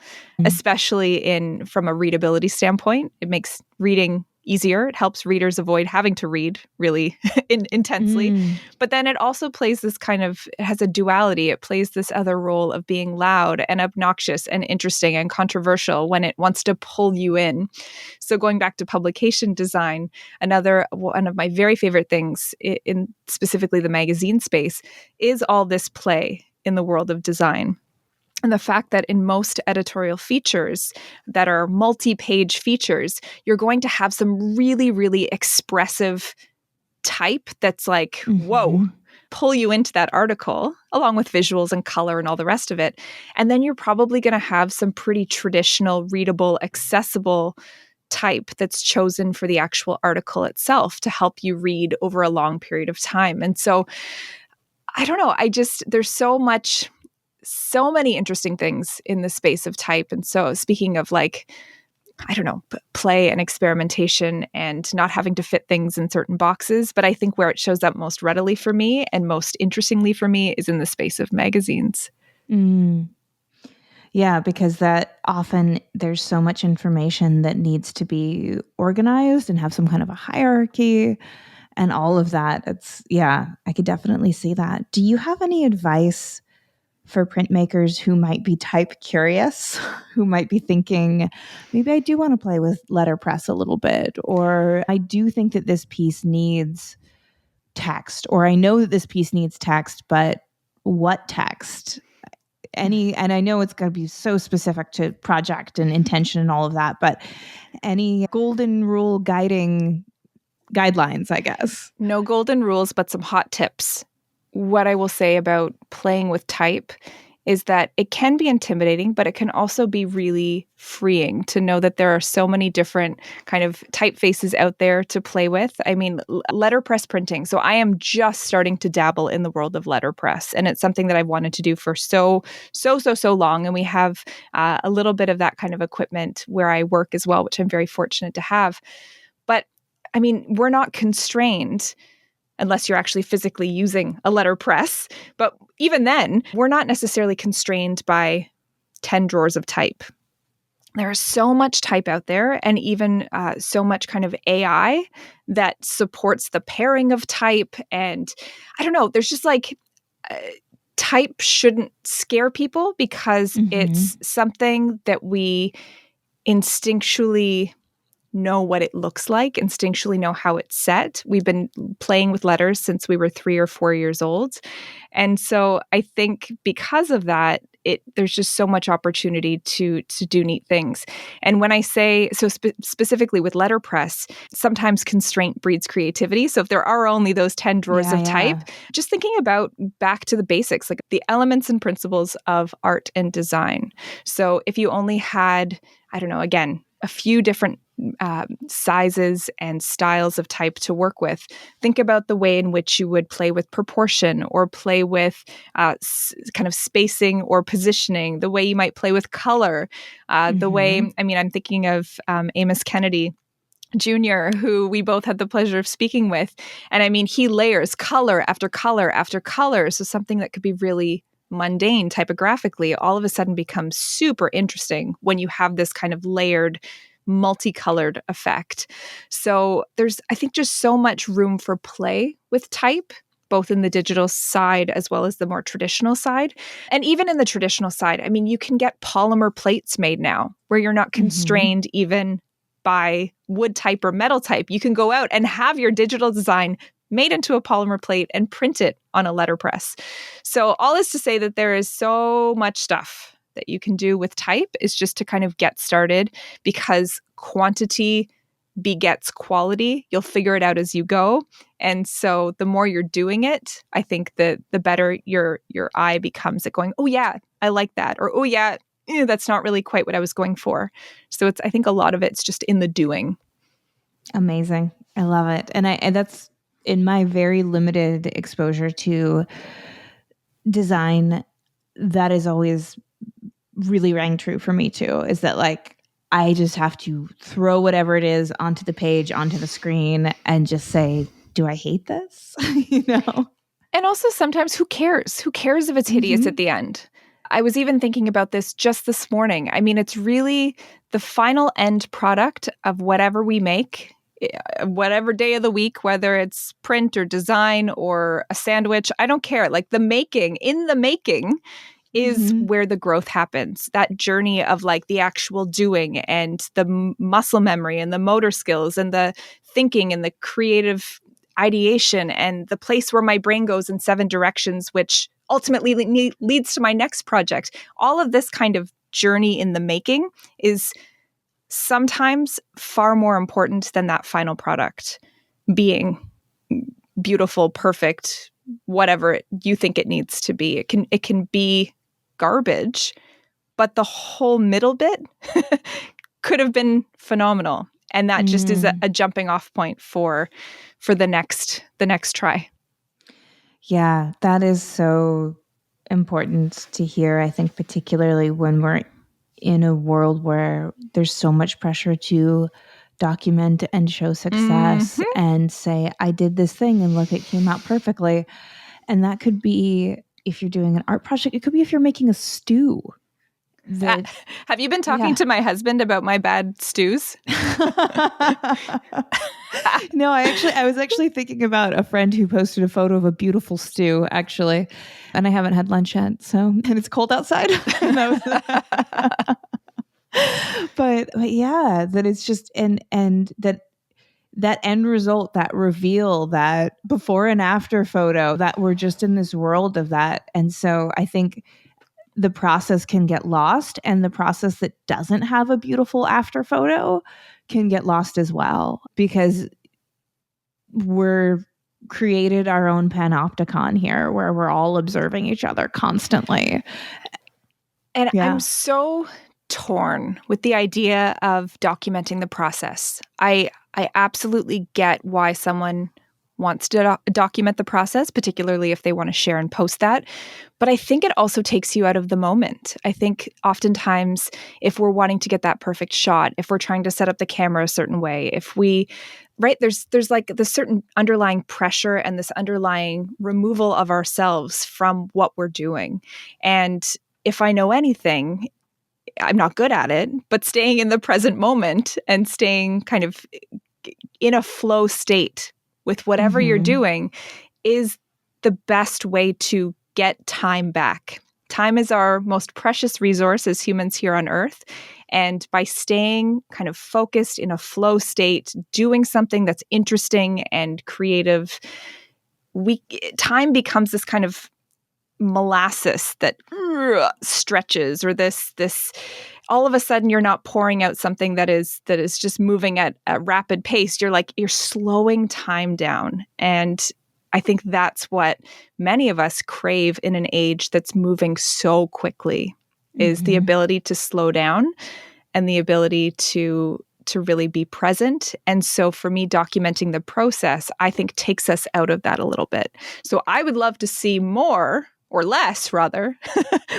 Speaker 1: especially from a readability standpoint. It makes reading easier. It helps readers avoid having to read really intensely. But then it also plays this it has a duality. It plays this other role of being loud and obnoxious and interesting and controversial when it wants to pull you in. So going back to publication design, one of my very favorite things in specifically the magazine space is all this play in the world of design. And the fact that in most editorial features that are multi-page features, you're going to have some really, really expressive type that's like, whoa, pull you into that article, along with visuals and color and all the rest of it. And then you're probably going to have some pretty traditional, readable, accessible type that's chosen for the actual article itself to help you read over a long period of time. And so, I don't know, there's so many interesting things in the space of type. And so speaking of play and experimentation and not having to fit things in certain boxes, but I think where it shows up most readily for me and most interestingly for me is in the space of magazines.
Speaker 2: Yeah, because that often there's so much information that needs to be organized and have some kind of a hierarchy and all of that. I could definitely see that. Do you have any advice for printmakers who might be type curious, who might be thinking, maybe I do want to play with letterpress a little bit, or I do think that this piece needs text, or I know that this piece needs text, but what text? and I know it's going to be so specific to project and intention and all of that, but any golden rule guidelines, I guess.
Speaker 1: No golden rules, but some hot tips. What I will say about playing with type is that it can be intimidating, but it can also be really freeing to know that there are so many different kind of typefaces out there to play with. I mean, letterpress printing. So I am just starting to dabble in the world of letterpress, and it's something that I've wanted to do for so long. And we have a little bit of that kind of equipment where I work as well, which I'm very fortunate to have. But I mean, we're not constrained unless you're actually physically using a letterpress. But even then, we're not necessarily constrained by 10 drawers of type. There is so much type out there, and even so much kind of AI that supports the pairing of type. And I don't know, there's just like type shouldn't scare people because it's something that we instinctually know what it looks like, instinctually know how it's set. We've been playing with letters since we were 3 or 4 years old. And so I think because of that, there's just so much opportunity to do neat things. And when I say, so specifically with letterpress, sometimes constraint breeds creativity. So if there are only those 10 drawers of type, just thinking about back to the basics, like the elements and principles of art and design. So if you only had, I don't know, again, a few different sizes and styles of type to work with. Think about the way in which you would play with proportion or play with kind of spacing or positioning, the way you might play with color, the way, I mean, I'm thinking of Amos Kennedy Jr., who we both had the pleasure of speaking with. And I mean, he layers color after color after color. So something that could be really mundane typographically all of a sudden becomes super interesting when you have this kind of layered multicolored effect. So there's, I think, just so much room for play with type, both in the digital side as well as the more traditional side. And even in the traditional side, I mean, you can get polymer plates made now where you're not constrained even by wood type or metal type. You can go out and have your digital design made into a polymer plate and print it on a letterpress. So all is to say that there is so much stuff that you can do with type, is just to kind of get started, because quantity begets quality. You'll figure it out as you go. And so the more you're doing it, I think that the better your eye becomes at going, oh yeah, I like that. Or, oh yeah, that's not really quite what I was going for. So I think a lot of it's just in the doing.
Speaker 2: Amazing. I love it. And that's in my very limited exposure to design, that is always really rang true for me too, is that like I just have to throw whatever it is onto the page, onto the screen, and just say, do I hate this?
Speaker 1: And also sometimes who cares? Who cares if it's hideous at the end? I was even thinking about this just this morning. I mean, it's really the final end product of whatever we make, whatever day of the week, whether it's print or design or a sandwich, I don't care. Like in the making is where the growth happens. That journey of like the actual doing and the muscle memory and the motor skills and the thinking and the creative ideation and the place where my brain goes in 7 directions, which ultimately leads to my next project. All of this kind of journey in the making is sometimes far more important than that final product being beautiful, perfect, whatever you think it needs to be. It can be garbage, but the whole middle bit could have been phenomenal. And that just is a jumping off point for the next try.
Speaker 2: Yeah, that is so important to hear. I think particularly when we're in a world where there's so much pressure to document and show success and say, I did this thing and look, it came out perfectly. And that could be if you're doing an art project. It could be if you're making a stew.
Speaker 1: Have you been talking to my husband about my bad stews?
Speaker 2: No, I was actually thinking about a friend who posted a photo of a beautiful stew, actually, and I haven't had lunch yet. So, and it's cold outside. But yeah, that it's just and that end result, that reveal, that before and after photo, that we're just in this world of that. And so I think the process can get lost, and the process that doesn't have a beautiful after photo can get lost as well, because we're created our own panopticon here where we're all observing each other constantly.
Speaker 1: And I'm so torn with the idea of documenting the process. I absolutely get why someone wants to document the process, particularly if they want to share and post that. But I think it also takes you out of the moment. I think oftentimes if we're wanting to get that perfect shot, if we're trying to set up the camera a certain way, if we, right, there's like this certain underlying pressure and this underlying removal of ourselves from what we're doing. And if I know anything, I'm not good at it, but staying in the present moment and staying kind of in a flow state with whatever you're doing is the best way to get time back. Time is our most precious resource as humans here on Earth. And by staying kind of focused in a flow state, doing something that's interesting and creative, time becomes this kind of molasses that stretches, or this all of a sudden you're not pouring out something that is just moving at a rapid pace. You're slowing time down. And I think that's what many of us crave in an age that's moving so quickly, is the ability to slow down and the ability to really be present. And so for me, documenting the process, I think takes us out of that a little bit. So I would love to see more, or less rather,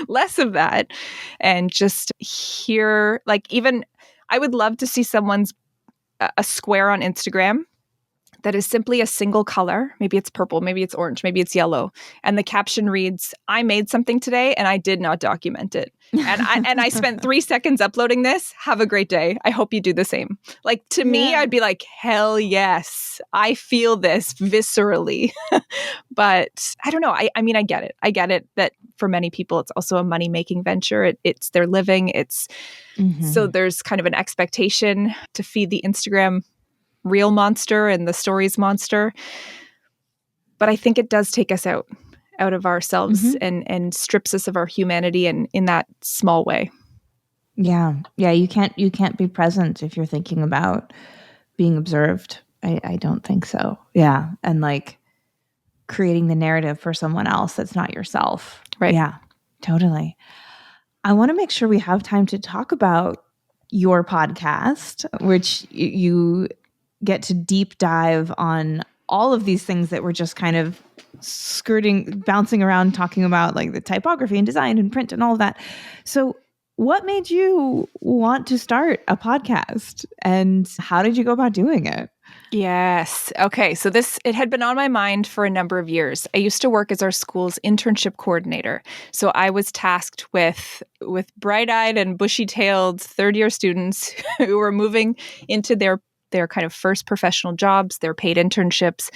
Speaker 1: less of that, and just hear, like, even I would love to see someone's a square on Instagram that is simply a single color. Maybe it's purple, maybe it's orange, maybe it's yellow. And the caption reads, "I made something today and I did not document it. And I spent 3 seconds uploading this. Have a great day. I hope you do the same." Like, to me, I'd be like, hell yes. I feel this viscerally. But I don't know. I mean, I get it. I get it that for many people, it's also a money-making venture. It's their living. So there's kind of an expectation to feed the Instagram real monster and the stories monster. But I think it does take us out of ourselves and strips us of our humanity, and in that small way.
Speaker 2: Yeah. You can't be present if you're thinking about being observed. I don't think so. Yeah. And like creating the narrative for someone else that's not yourself.
Speaker 1: Right.
Speaker 2: Yeah, totally. I want to make sure we have time to talk about your podcast, which you get to deep dive on all of these things that we're just kind of bouncing around, talking about, like the typography and design and print and all of that. So what made you want to start a podcast, and how did you go about doing it?
Speaker 1: Yes. Okay. So it had been on my mind for a number of years. I used to work as our school's internship coordinator. So I was tasked with bright-eyed and bushy-tailed third-year students who were moving into their kind of first professional jobs, their paid internships.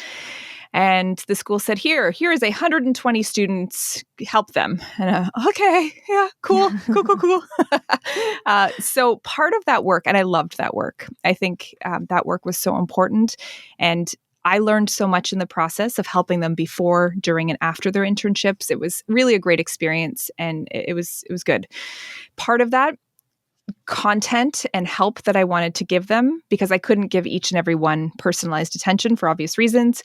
Speaker 1: And the school said, here is 120 students, help them. And okay, yeah, cool. So part of that work, and I loved that work. I think that work was so important. And I learned so much in the process of helping them before, during, and after their internships. It was really a great experience, and it was good. Part of that content and help that I wanted to give them, because I couldn't give each and every one personalized attention for obvious reasons.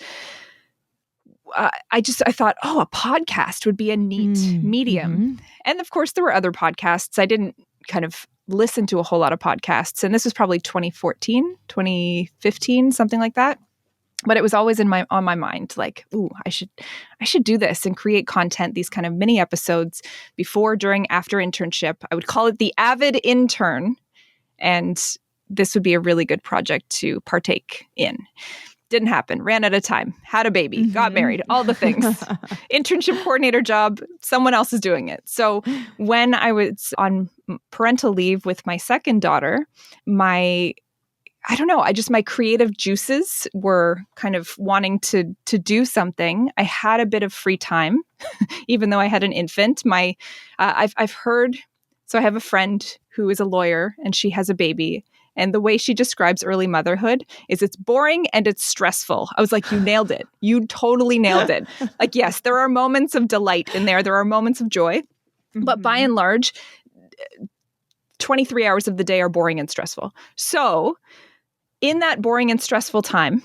Speaker 1: I thought, a podcast would be a neat medium. And of course, there were other podcasts. I didn't kind of listen to a whole lot of podcasts. And this was probably 2014, 2015, something like that. But it was always on my mind, like, ooh, I should do this and create content, these kind of mini episodes before, during, after internship. I would call it the Avid Intern. And this would be a really good project to partake in. Didn't happen. Ran out of time. Had a baby. Got married. All the things. Internship coordinator job. Someone else is doing it. So when I was on parental leave with my second daughter, my creative juices were kind of wanting to do something. I had a bit of free time, even though I had an infant. I've heard. So I have a friend who is a lawyer, and she has a baby. And the way she describes early motherhood is it's boring and it's stressful. I was like, you nailed it. You totally nailed it. Like, yes, there are moments of delight in there. There are moments of joy. But by and large, 23 hours of the day are boring and stressful. So in that boring and stressful time,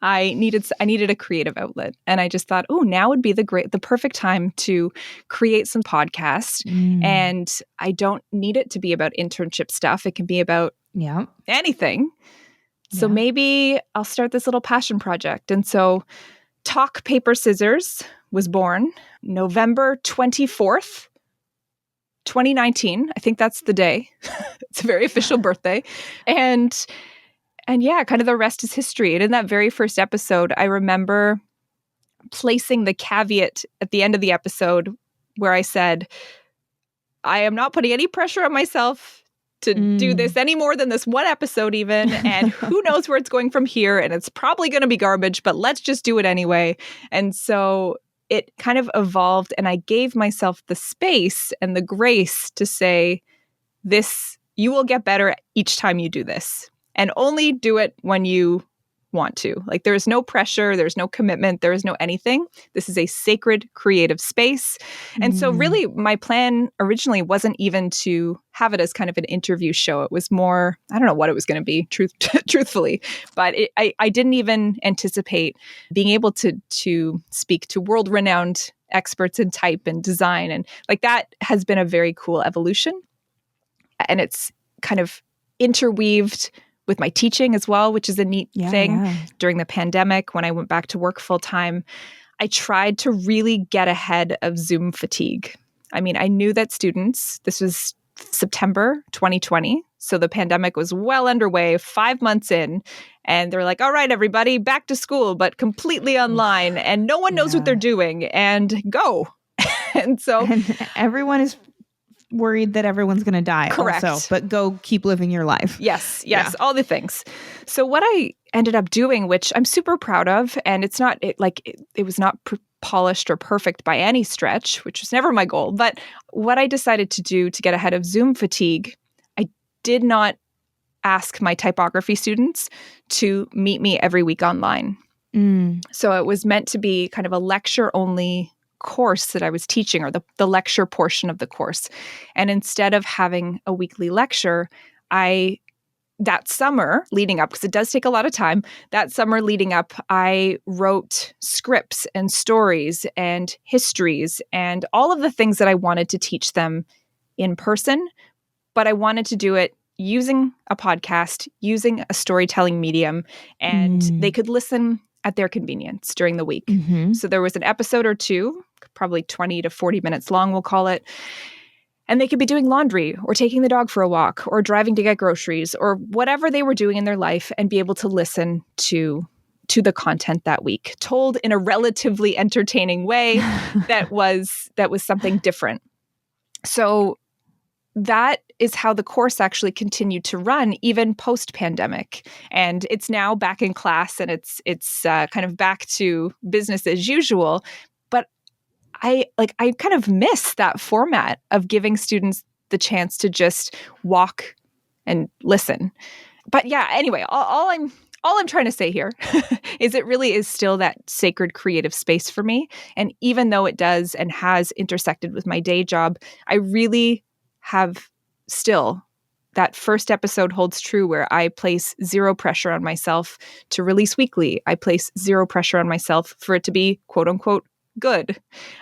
Speaker 1: I needed a creative outlet, and I just thought, oh, now would be the perfect time to create some podcasts. And I don't need it to be about internship stuff. It can be about anything. So maybe I'll start this little passion project. And so Talk Paper Scissors was born November 24th, 2019. I think that's the day. It's a very official birthday. And yeah, kind of the rest is history. And in that very first episode, I remember placing the caveat at the end of the episode where I said, I am not putting any pressure on myself to do this any more than this one episode even. And who knows where it's going from here. And it's probably going to be garbage, but let's just do it anyway. And so it kind of evolved, and I gave myself the space and the grace to say, you will get better each time you do this. And only do it when you want to. Like, there is no pressure, there's no commitment, there is no anything. This is a sacred creative space. And so really my plan originally wasn't even to have it as kind of an interview show. It was more, I don't know what it was going to be, truthfully, but I didn't even anticipate being able to speak to world-renowned experts in type and design. And like, that has been a very cool evolution. And it's kind of interweaved with my teaching as well, which is a neat thing. Yeah. During the pandemic, when I went back to work full time, I tried to really get ahead of Zoom fatigue. I mean, I knew that this was September 2020, so the pandemic was well underway, 5 months in, and they're like, all right, everybody, back to school, but completely online, and no one knows what they're doing, and go. And
Speaker 2: everyone is worried that everyone's going to die.
Speaker 1: Correct.
Speaker 2: Also, but go keep living your life.
Speaker 1: Yes, all the things. So what I ended up doing, which I'm super proud of, and it was not polished or perfect by any stretch, which was never my goal, but what I decided to do to get ahead of Zoom fatigue, I did not ask my typography students to meet me every week online. So it was meant to be kind of a lecture-only course that I was teaching, or the lecture portion of the course. And instead of having a weekly lecture, that summer leading up, because it does take a lot of time, that summer leading up, I wrote scripts and stories and histories and all of the things that I wanted to teach them in person, but I wanted to do it using a podcast, using a storytelling medium, and they could listen at their convenience during the week. So there was an episode or two, probably 20 to 40 minutes long, we'll call it. And they could be doing laundry or taking the dog for a walk or driving to get groceries or whatever they were doing in their life, and be able to listen to the content that week, told in a relatively entertaining way that was something different. So that is how the course actually continued to run even post-pandemic. And it's now back in class, and it's kind of back to business as usual. But I kind of miss that format of giving students the chance to just walk and listen. But yeah, anyway, all I'm trying to say here is it really is still that sacred creative space for me. And even though it does and has intersected with my day job, I really have still, that first episode holds true, where I place zero pressure on myself to release weekly. I place zero pressure on myself for it to be quote unquote good.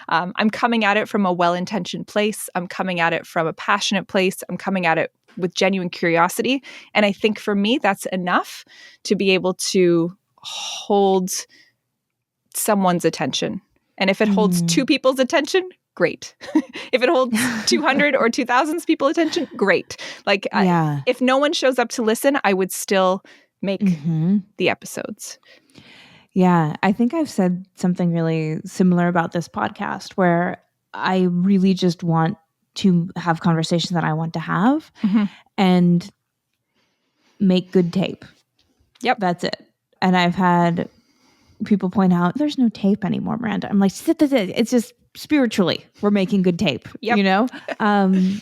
Speaker 1: I'm coming at it from a well-intentioned place. I'm coming at it from a passionate place. I'm coming at it with genuine curiosity. And I think for me, that's enough to be able to hold someone's attention. And if it holds two people's attention, great. If it holds 200 or 2,000 people's attention, great. Like, if no one shows up to listen, I would still make the episodes.
Speaker 2: Yeah, I think I've said something really similar about this podcast, where I really just want to have conversations that I want to have and make good tape.
Speaker 1: Yep.
Speaker 2: That's it. And I've had people point out, there's no tape anymore, Miranda. I'm like, it's just spiritually, we're making good tape, you know? And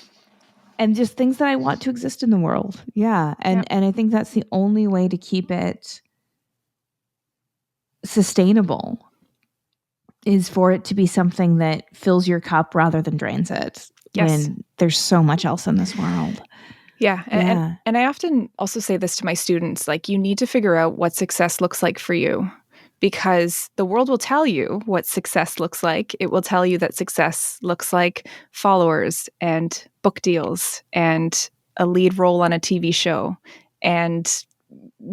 Speaker 2: just things that I want to exist in the world. Yeah. And I think that's the only way to keep it sustainable, is for it to be something that fills your cup rather than drains it.
Speaker 1: Yes.
Speaker 2: when there's so much else in this world.
Speaker 1: Yeah.
Speaker 2: Yeah.
Speaker 1: And I often also say this to my students, like, you need to figure out what success looks like for you, because the world will tell you what success looks like. It will tell you that success looks like followers and book deals and a lead role on a TV show and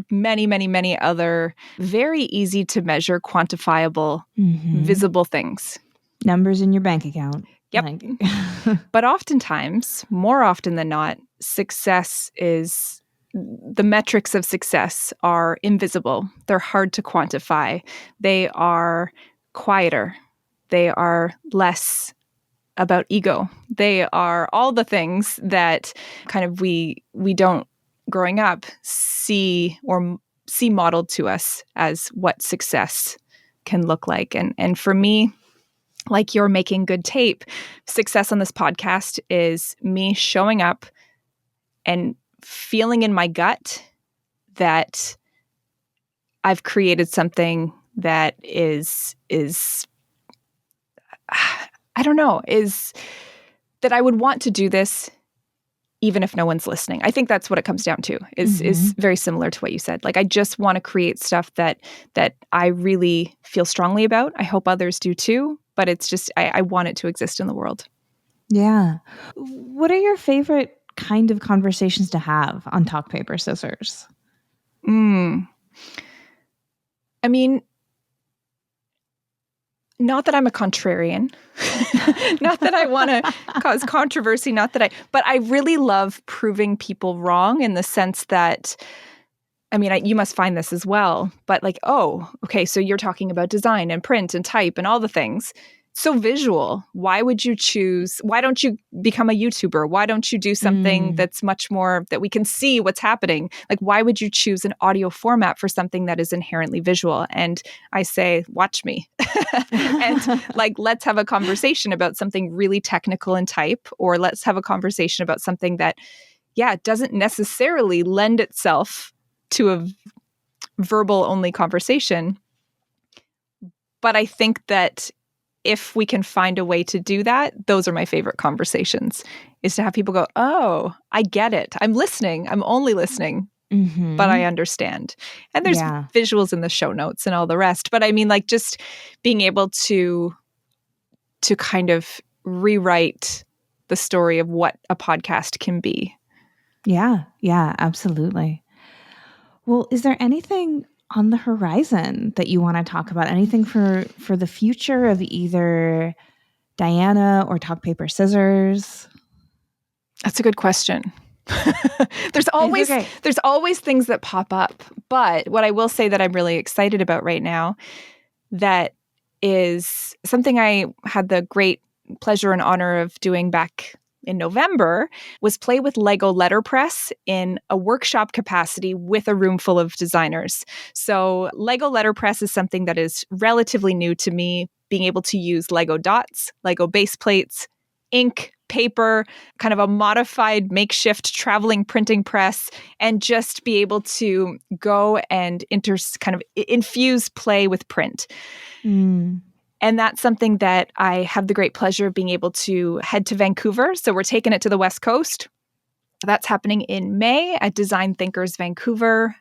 Speaker 1: many, many, many other very easy to measure, quantifiable, visible things.
Speaker 2: Numbers in your bank account.
Speaker 1: Yep. But oftentimes, more often than not, the metrics of success are invisible. They're hard to quantify. They are quieter. They are less about ego. They are all the things that kind of we don't, growing up, see modeled to us as what success can look like. And for me, like you're making good tape, success on this podcast is me showing up and feeling in my gut that I've created something that is I don't know, is that I would want to do this even if no one's listening. I think that's what it comes down to, is very similar to what you said. Like, I just want to create stuff that I really feel strongly about. I hope others do too, but it's just, I want it to exist in the world.
Speaker 2: Yeah. What are your favorite kind of conversations to have on Talk Paper Scissors?
Speaker 1: I mean, not that I'm a contrarian, not that I want to cause controversy, but I really love proving people wrong, in the sense that, I mean, you must find this as well, but like, oh, okay, so you're talking about design and print and type and all the things. So visual. Why don't you become a YouTuber? Why don't you do something that's much more, that we can see what's happening? Like, why would you choose an audio format for something that is inherently visual? And I say, watch me. And like, let's have a conversation about something really technical in type, or let's have a conversation about something that, doesn't necessarily lend itself to a verbal only conversation. But I think that if we can find a way to do that, those are my favorite conversations, is to have people go, oh, I get it. I'm listening. I'm only listening, but I understand. And there's visuals in the show notes and all the rest. But I mean, like, just being able to kind of rewrite the story of what a podcast can be.
Speaker 2: Yeah, absolutely. Well, is there anything on the horizon that you want to talk about? Anything for the future of either Diana or Talk Paper Scissors?
Speaker 1: That's a good question. There's always things that pop up. But what I will say that I'm really excited about right now, that is something I had the great pleasure and honor of doing back in November, was play with Lego letterpress in a workshop capacity with a room full of designers. So Lego letterpress is something that is relatively new to me, being able to use Lego dots, Lego base plates, ink, paper, kind of a modified makeshift traveling printing press, and just be able to go and infuse play with print. And that's something that I have the great pleasure of being able to head to Vancouver. So we're taking it to the West Coast. That's happening in May at Design Thinkers Vancouver,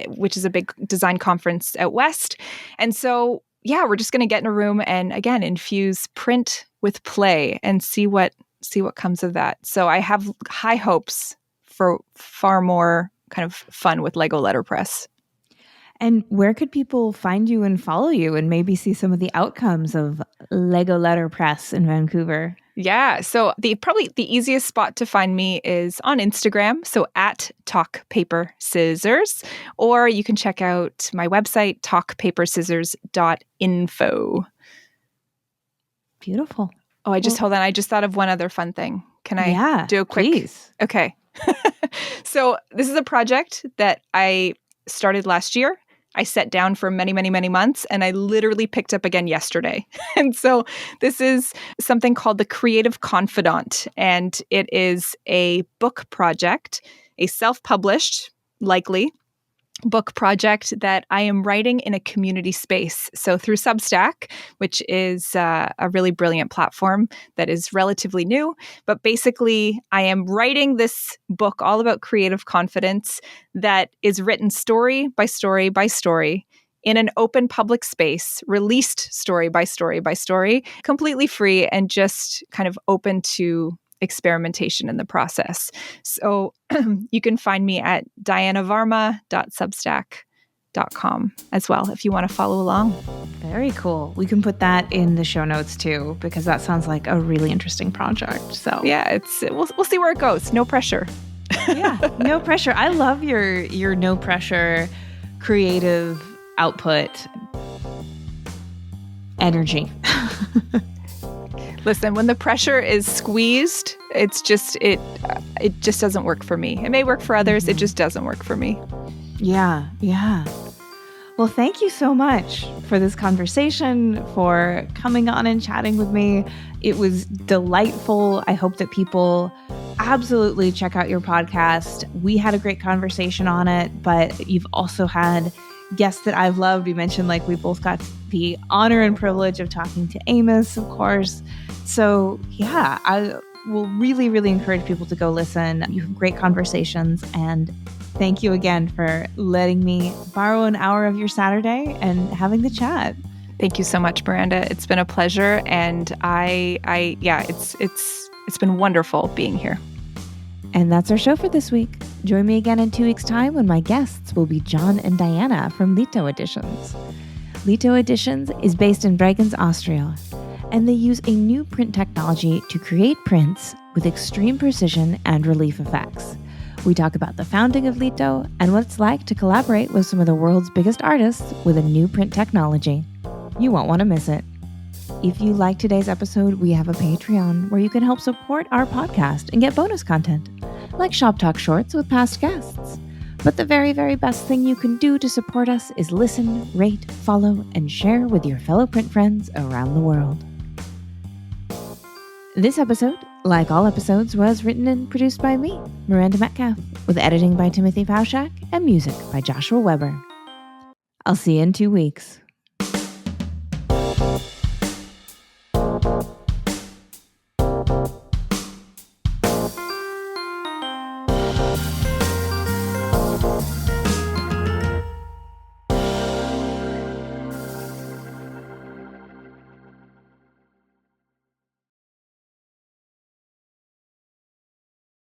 Speaker 1: which is a big design conference out west. And so, we're just going to get in a room and, again, infuse print with play and see what comes of that. So I have high hopes for far more kind of fun with Lego letterpress.
Speaker 2: And where could people find you and follow you and maybe see some of the outcomes of Lego letterpress in Vancouver? Yeah.
Speaker 1: So probably the easiest spot to find me is on Instagram. So at Talk Paper Scissors, or you can check out my website, talkpaperscissors.info.
Speaker 2: Beautiful.
Speaker 1: Oh, hold on. I just thought of one other fun thing. Can I do a quick?
Speaker 2: Please.
Speaker 1: Okay. So this is a project that I started last year. I set down for many, many, many months, and I literally picked up again yesterday. And so this is something called the Creative Confidant, and it is a book project, a self-published, likely, book project that I am writing in a community space. So through Substack, which is a really brilliant platform that is relatively new. But basically, I am writing this book all about creative confidence that is written story by story by story in an open public space, released story by story by story, completely free and just kind of open to experimentation in the process. So you can find me at dianavarma.substack.com as well if you want to follow along.
Speaker 2: Very cool. We can put that in the show notes too, because that sounds like a really interesting project. So
Speaker 1: yeah, we'll see where it goes. No pressure.
Speaker 2: Yeah, no pressure. I love your no pressure creative output energy.
Speaker 1: Listen, when the pressure is squeezed, it just doesn't work for me. It may work for others. It just doesn't work for me.
Speaker 2: Yeah. Well, thank you so much for this conversation, for coming on and chatting with me. It was delightful. I hope that people absolutely check out your podcast. We had a great conversation on it, but you've also had guests that I've loved. We mentioned we both got the honor and privilege of talking to Amos, of course. So yeah, I will really, really encourage people to go listen. You have great conversations, and thank you again for letting me borrow an hour of your Saturday and having the chat.
Speaker 1: Thank you so much, Miranda. It's been a pleasure, and it's been wonderful being here.
Speaker 2: And that's our show for this week. Join me again in 2 weeks' time when my guests will be John and Diana from Lito Editions. Lito Editions is based in Bregenz, Austria, and they use a new print technology to create prints with extreme precision and relief effects. We talk about the founding of Lito and what it's like to collaborate with some of the world's biggest artists with a new print technology. You won't want to miss it. If you like today's episode, we have a Patreon where you can help support our podcast and get bonus content, like Shop Talk Shorts with past guests. But the very, very best thing you can do to support us is listen, rate, follow, and share with your fellow print friends around the world. This episode, like all episodes, was written and produced by me, Miranda Metcalf, with editing by Timothy Pauschak and music by Joshua Weber. I'll see you in 2 weeks.